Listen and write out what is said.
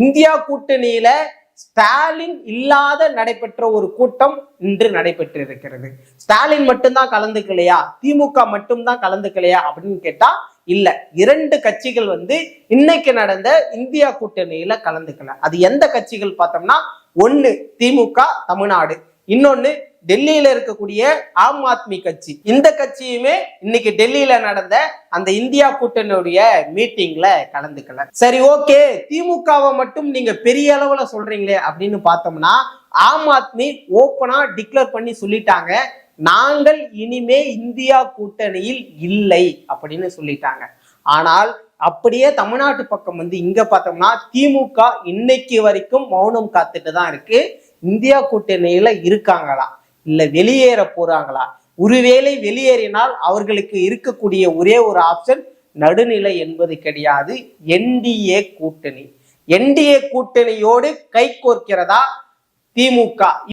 India கூட்டணியில ஸ்டாலின் இல்லாத நடைபெற்ற ஒரு கூட்டம் இன்று நடைபெற்று இருக்கிறது. ஸ்டாலின் மட்டும்தான் கலந்துக்கலையா, திமுக மட்டும்தான் கலந்துக்கலையா அப்படின்னு கேட்டா இல்ல, 2 கட்சிகள் இன்னைக்கு நடந்த இந்தியா கூட்டணியில கலந்துக்கல. அது எந்த கட்சிகள் பார்த்தோம்னா, ஒன்னு திமுக தமிழ்நாடு, இன்னொன்னு டெல்லியில இருக்கக்கூடிய ஆம் ஆத்மி கட்சி. இந்த கட்சியுமே இன்னைக்கு டெல்லியில நடந்த அந்த இந்தியா கூட்டணியுடைய மீட்டிங்ல கலந்துக்கல. சரி, ஓகே, திமுகவை மட்டும் நீங்க பெரிய அளவுல சொல்றீங்களே அப்படின்னு பார்த்தோம்னா, ஆம் ஆத்மி ஓப்பனா டிக்ளேர் பண்ணி சொல்லிட்டாங்க, நாங்கள் இனிமே இந்தியா கூட்டணியில் இல்லை அப்படின்னு சொல்லிட்டாங்க. ஆனால் அப்படியே தமிழ்நாட்டு பக்கம் இங்க பார்த்தோம்னா திமுக இன்னைக்கு வரைக்கும் மௌனம் காத்துட்டு தான் இருக்கு. இந்தியா கூட்டணியில இருக்காங்களா இல்ல வெளியேற போறாங்களா? ஒருவேளை வெளியேறினால் அவர்களுக்கு இருக்கக்கூடிய ஒரே ஒரு ஆப்ஷன் நடுநிலை என்பது கிடையாது, என்டிஏ கூட்டணி. என்டிஏ கூட்டணியோடு கை கோர்க்கிறதா திமுக?